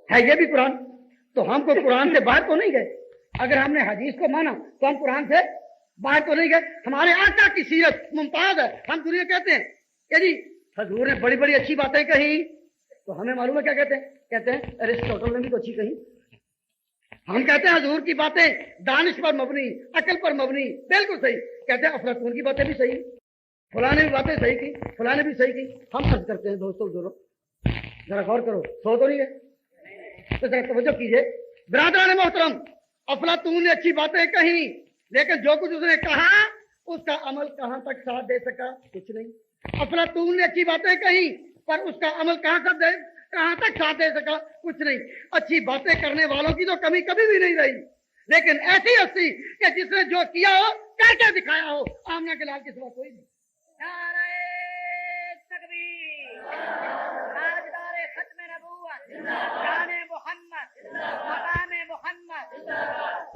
ہے یہ بھی قرآن. تو ہم کو قرآن سے باہر تو نہیں گئے. اگر ہم نے حدیث کو مانا تو ہم قرآن سے باہر تو نہیں گئے. ہمارے آقا کی سیرت ممتاز ہے. ہم دنیا کہتے ہیں کہ جی حضور نے بڑی بڑی اچھی باتیں کہی, تو ہمیں معلوم ہے کیا کہتے ہیں, کہتے ہیں ارسطوٹل نے بھی تو اچھی کہی. ہم کہتے ہیں حضور کی باتیں دانش پر مبنی, عقل پر مبنی, بالکل صحیح. کہتے ہیں افلاطون کی باتیں بھی صحیح, فلاں نے بھی باتیں صحیح کی, فلاں نے بھی صحیح کی. ہم عرض کرتے ہیں دوستوں بزرگوں, ذرا غور کرو, سو تو نہیں ہے تو ذرا توجہ کیجئے. برادران محترم, افلاطون نے اچھی باتیں کہیں, لیکن جو کچھ اس نے کہا اس کا عمل کہاں تک ساتھ دے سکا؟ کچھ نہیں. افلاطون نے اچھی باتیں کہیں پر اس کا عمل کہاں تک ساتھ دے سکا؟ کچھ نہیں. اچھی باتیں کرنے والوں کی تو کمی کبھی بھی نہیں رہی, لیکن ایسی ہستی کہ جس نے جو کیا ہو کر کے دکھایا ہو. آمنہ کے لال کے سوا کوئی نہیں. نعرہ تکبیر, تاجدار ختم نبوت, جان محمد, مقام محمد.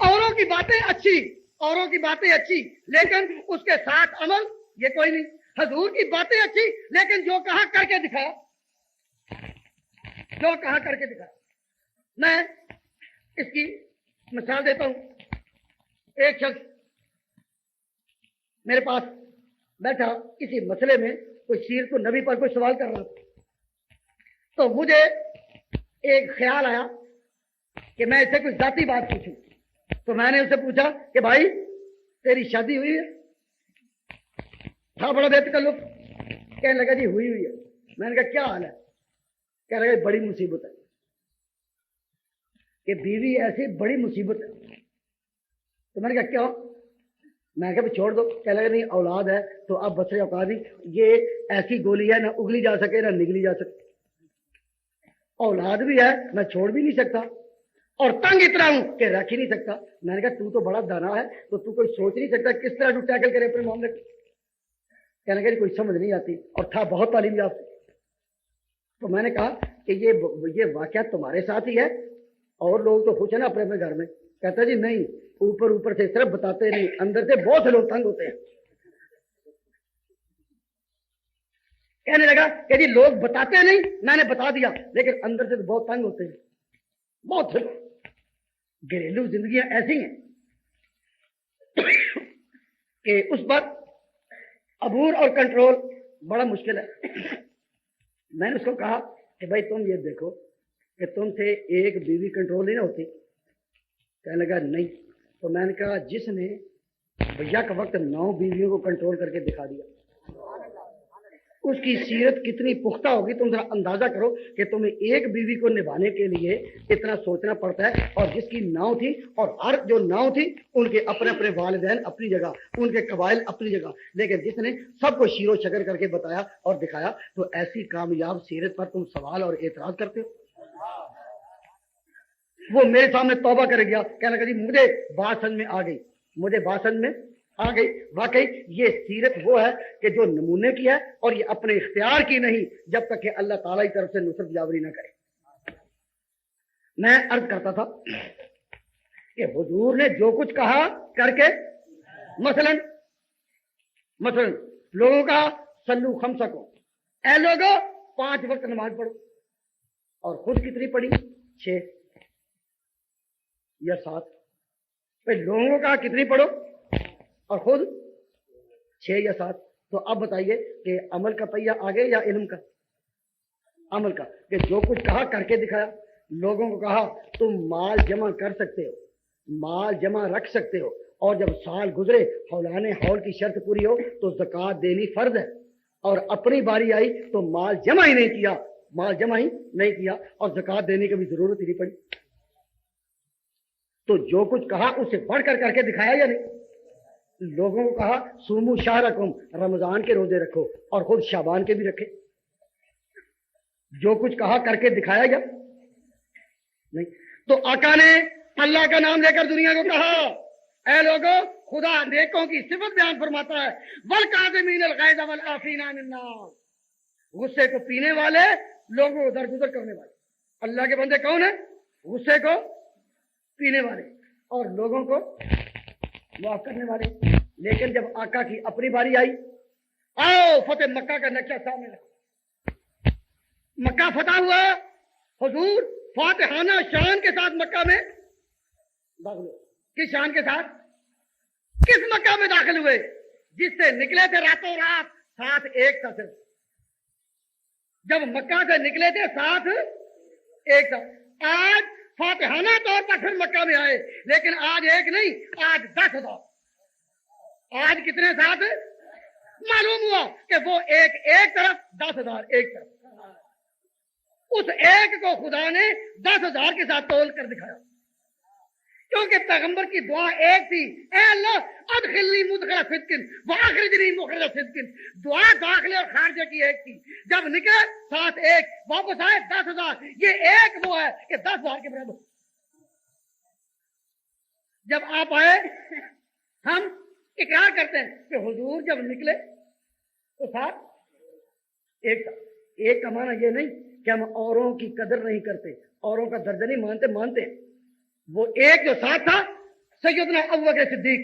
اوروں کی باتیں اچھی, اوروں کی باتیں اچھی, لیکن اس کے ساتھ عمل یہ کوئی نہیں. حضور کی باتیں اچھی, لیکن جو کہا کر کے دکھایا, جو کہا کر کے دکھایا. میں اس کی مثال دیتا ہوں. ایک شخص میرے پاس بیٹھا, کسی مسئلے میں کوئی سیرت النبی پر کوئی سوال کر رہا تھا, تو مجھے ایک خیال آیا کہ میں اسے کوئی ذاتی بات پوچھوں. تو میں نے اسے پوچھا کہ بھائی تیری شادی ہوئی ہے؟ تھا بڑا بے تکلف, کہنے لگا جی ہوئی ہے. میں نے کہا کیا حال ہے؟ کہہ لگا بڑی مصیبت ہے کہ بیوی ایسی بڑی مصیبت ہے. تو میں نے کہا کیا؟ میں نے کہا چھوڑ دو. کہہ لگا نہیں اولاد ہے تو اب بسرے اوقات نہیں, یہ ایسی گولی ہے نہ اگلی جا سکے نہ نگلی جا سکے. اولاد بھی ہے, میں چھوڑ بھی نہیں سکتا, اور تنگ اتنا ہوں کہ رکھ ہی نہیں سکتا. میں نے کہا تو بڑا دانا ہے, تو کوئی سوچ نہیں سکتا کس طرح تو ٹیکل کرے اپنے معاملے کو. کہنے لگا کوئی سمجھ نہیں آتی, اور تھا بہت تعلیم یافتہ. تو میں نے کہا کہ یہ واقعہ تمہارے ساتھ ہی ہے, اور لوگ تو خوش ہیں نا اپنے اپنے گھر میں. کہتا جی نہیں, اوپر سے صرف بتاتے نہیں, اندر سے بہت سے لوگ تنگ ہوتے ہیں. کہنے لگا کہ جی لوگ بتاتے نہیں, میں نے بتا دیا, لیکن اندر سے تو بہت تنگ ہوتے ہیں. بہت سے لوگ, گھریلو زندگیاں ایسی ہیں کہ اس پر عبور اور کنٹرول بڑا مشکل ہے. میں نے اس کو کہا کہ بھائی تم یہ دیکھو کہ تم سے ایک بیوی کنٹرول نہیں نہ ہوتی. کہنے لگا نہیں. تو میں نے کہا جس نے بھیا کا وقت 9 بیویوں کو کنٹرول کر کے دکھا دیا, اس کی سیرت کتنی پختہ ہوگی. تم ذرا اندازہ کرو کہ تمہیں ایک بیوی کو نبھانے کے لیے اتنا سوچنا پڑتا ہے, اور جس کی 9 تھی, اور ہر جو 9 تھی ان کے اپنے اپنے والدین اپنی جگہ, ان کے قبائل اپنی جگہ, لیکن جس نے سب کو شیر و شکر کر کے بتایا اور دکھایا. تو ایسی کامیاب سیرت پر تم سوال اور اعتراض کرتے ہو. وہ میرے سامنے توبہ کر گیا, کہنے لگا جی مجھے بات سمجھ میں آ گئی, مجھے بات سمجھ میں آ گئی. واقعی یہ سیرت وہ ہے کہ جو نمونے کی ہے, اور یہ اپنے اختیار کی نہیں, جب تک کہ اللہ تعالیٰ کی طرف سے نصرت جاوری نہ کرے. میں عرض کرتا تھا کہ حضور نے جو کچھ کہا کر کے, مثلا لوگوں کا سلو خمسہ کو, اے لوگوں 5 وقت نماز پڑھو, اور خود کتنی پڑھی؟ 6 یا 7. پھر لوگوں کا کتنی پڑھو اور خود 6 یا 7. تو اب بتائیے کہ عمل کا پہیہ آگے یا علم کا؟ عمل کا. کہ جو کچھ کہا کر کے دکھایا. لوگوں کو کہا تم مال جمع کر سکتے ہو, مال جمع رکھ سکتے ہو, اور جب سال گزرے حولان حول کی شرط پوری ہو تو زکوٰۃ دینی فرض ہے. اور اپنی باری آئی تو مال جمع ہی نہیں کیا, اور زکوٰۃ دینے کی بھی ضرورت ہی نہیں پڑی. تو جو کچھ کہا اسے بڑھ کر کے دکھایا یا نہیں؟ لوگوں کو کہا سومو شہرکم, رمضان کے روزے رکھو, اور خود شعبان کے بھی رکھے. جو کچھ کہا کر کے دکھایا یا نہیں؟ تو آقا نے اللہ کا نام لے کر دنیا کو کہا اے لوگوں, خدا نیکوں کی صفت بیان فرماتا ہے, والکاظمین الغیظ والعافین عن الناس, غصے کو پینے والے, لوگوں کو درگزر کرنے والے. اللہ کے بندے کون ہیں؟ غصے کو پینے والے اور لوگوں کو معاف کرنے والے. لیکن جب آقا کی اپنی باری آئی, آؤ فتح مکہ کا نقشہ سامنے رکھو. مکہ فتح ہوا, حضور فاتحانہ شان کے ساتھ مکہ میں داخل ہوئے. کس شان کے ساتھ؟ کس مکہ میں داخل ہوئے جس سے نکلے تھے راتوں رات ساتھ ایک تھا. صرف جب مکہ سے نکلے تھے ساتھ ایک تھا. آج فاتحانہ طور پر پھر مکہ میں آئے, لیکن آج ایک نہیں, آج 10,000. آج کتنے ساتھ؟ معلوم ہوا کہ وہ ایک طرف 10,000 ایک طرف. اس ایک کو خدا نے 10,000 کے ساتھ تول کر دکھایا, کیونکہ پیغمبر کی دعا ایک تھی, اے اللہ ادخلنی مدخل صدق واخرجنی مخرج صدق. دعا داخلے اور خارجے کی ایک تھی. جب نکلے ساتھ ایک, واپس آئے 10,000. یہ ایک وہ ہے کہ 10,000 کے برابر. جب آپ آئے ہم اقرار کرتے ہیں کہ حضور جب نکلے تو ساتھ ایک تھا. ایک کا معنی یہ نہیں کہ ہم اوروں کی قدر نہیں کرتے, اوروں کا درجہ نہیں مانتے ہیں. وہ ایک جو ساتھ تھا سیدنا ابوبکر صدیق,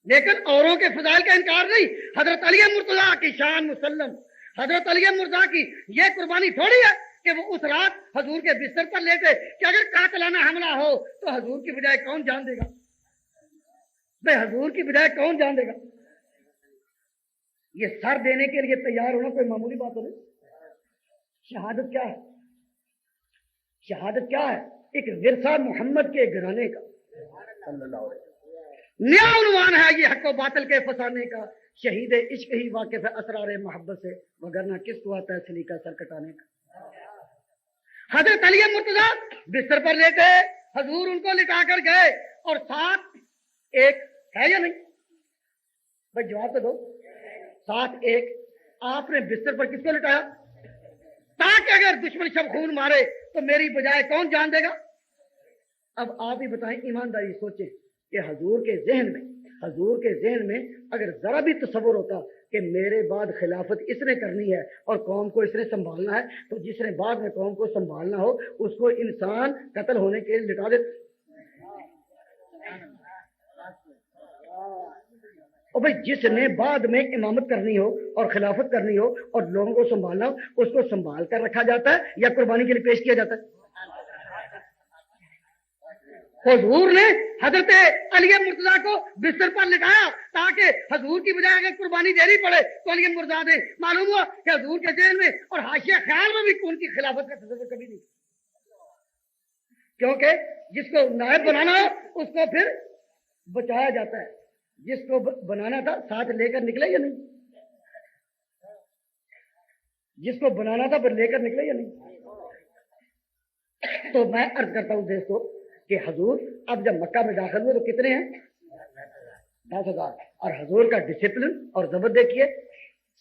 لیکن اوروں کے فضائل کا انکار نہیں. حضرت علی مرتضیٰ کی شان مسلم, حضرت علی مرتضیٰ کی یہ قربانی تھوڑی ہے کہ وہ اس رات حضور کے بستر پر لیٹے کہ اگر قاتلانہ حملہ ہو تو حضور کی بجائے کون جان دے گا؟ بے حضور کی بجائے کون جان دے گا؟ یہ سر دینے کے لیے تیار ہونا کوئی معمولی بات نہیں. شہادت کیا ہے؟ شہادت کیا ہے؟ ایک ورثہ محمد کے گھرانے کا نیا عنوان ہے یہ حق و باطل کے فسانے کا. شہید عشق ہی واقف ہے اسرار محبت سے, وگرنہ کس کو آتا ہے سلیقہ سر کٹانے کا. حضرت علی مرتضیٰ بستر پر لیٹے, حضور ان کو لٹا کر گئے اور ساتھ ایک ہے یا نہیں؟ بھائی جواب تو دو. ساتھ ایک. آپ نے بستر پر کس کو لٹایا؟ تاکہ اگر دشمن شب خون مارے تو میری بجائے کون جان دے گا؟ اب آپ ہی بتائیں, ایمانداری سوچیں کہ حضور کے ذہن میں اگر ذرا بھی تصور ہوتا کہ میرے بعد خلافت اس نے کرنی ہے اور قوم کو اس نے سنبھالنا ہے, تو جس نے بعد میں قوم کو سنبھالنا ہو اس کو انسان قتل ہونے کے لیے لٹا دیتا. اور بھائی جس نے بعد میں امامت کرنی ہو اور خلافت کرنی ہو اور لوگوں کو سنبھالنا ہو, اس کو سنبھال کر رکھا جاتا ہے یا قربانی کے لیے پیش کیا جاتا ہے؟ حضور نے حضرت علی مرتضیٰ کو بستر پر لٹایا تاکہ حضور کی بجائے اگر قربانی دینی پڑے تو علی مرتضیٰ دے. معلوم ہوا کہ حضور کے ذہن میں اور حاشیہ خیال میں بھی ان کی خلافت کا تصور کبھی نہیں, کیونکہ جس کو نائب بنانا ہو اس کو پھر بچایا جاتا ہے. جس کو بنانا تھا ساتھ لے کر نکلے یا نہیں؟ جس کو بنانا تھا پھر لے کر نکلے یا نہیں؟ تو میں عرض کرتا ہوں دوستو کہ حضور اب جب مکہ میں داخل ہوئے تو کتنے ہیں؟ 10,000. اور حضور کا ڈسپلن اور ضبط دیکھیے,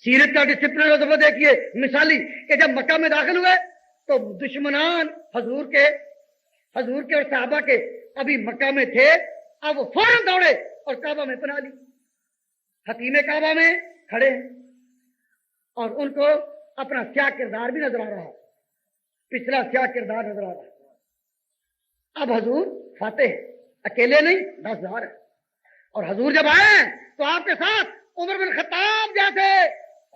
سیرت کا ڈسپلن اور ضبط دیکھیے. مثالی کہ جب مکہ میں داخل ہوئے تو دشمنان حضور کے اور صحابہ کے ابھی مکہ میں تھے, اب وہ فوراً دوڑے اور کعبہ میں پناہ لی. حتیم کعبہ میں کھڑے ہیں اور ان کو اپنا سیاہ کردار بھی نظر آ رہا ہے, پچھلا سیاہ کردار نظر آ رہا ہے. اب حضور فاتح اکیلے نہیں 10,000 ہے. اور حضور جب آئے تو آپ کے ساتھ عمر بن خطاب جیسے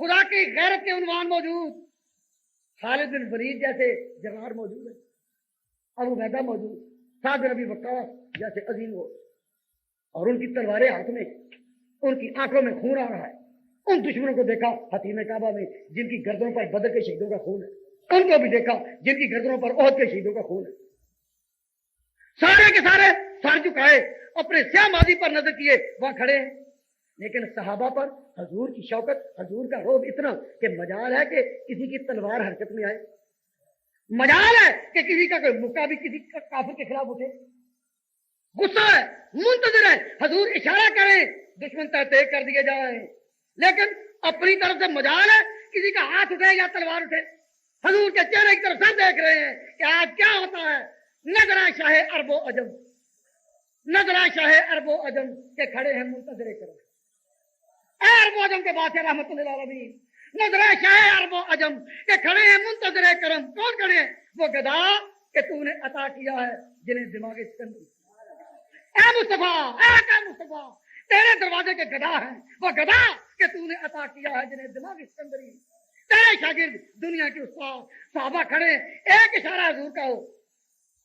خدا کی غیرت کے عنوان موجود, خالد بن ولید جیسے جرار موجود ہے, ابو عبیدہ موجود, سعد بن ابی وقاص جیسے عظیم ہو, اور ان کی تلواریں ہاتھ میں, ان کی آنکھوں میں خون آ رہا ہے. ان دشمنوں کو دیکھا حتیم کعبہ میں جن کی گردنوں پر بدر کے شہیدوں کا خون ہے, ان کو بھی دیکھا جن کی گردنوں پر احد کے شہیدوں کا خون ہے. سارے کے سارے سر جھکائے اپنے سیاہ ماضی پر نظر کیے وہاں کھڑے ہیں. لیکن صحابہ پر حضور کی شوکت, حضور کا روب اتنا کہ مجال ہے کہ کسی کی تلوار حرکت میں آئے, مجال ہے کہ کسی کا کوئی مکہ بھی کسی کا کافر کے خلاف اٹھے. غصہ ہے, منتظر ہے, حضور اشارہ کریں دشمن تحت کر دیے جائیں. لیکن اپنی طرف سے مجال ہے کسی کا ہاتھ اٹھے یا تلوار اٹھے. حضور کے چہرے کی طرف سب دیکھ رہے ہیں کہ آج کیا ہوتا ہے. نظر شاہ عرب و عجم, نظر شاہ عرب و عجم کے کھڑے ہیں منتظر کرم. اے عرب و عجم کے بادشاہ رحمت اللہ العالمین, نظر شاہ عرب و عجم کے کھڑے ہیں منتظر کرم. کون کھڑے ہیں؟ وہ گدا کہ تو نے عطا کیا ہے جنہیں دماغ سکندری. اے مصطفیٰ, اے مصطفیٰ, تیرے دروازے کے گدا ہیں وہ گدا کہ تو نے عطا کیا ہے جنہیں دماغ سکندری. تیرے شاگرد دنیا کے استاد صحابہ کھڑے ہیں, ایک اشارہ حضور کا ہو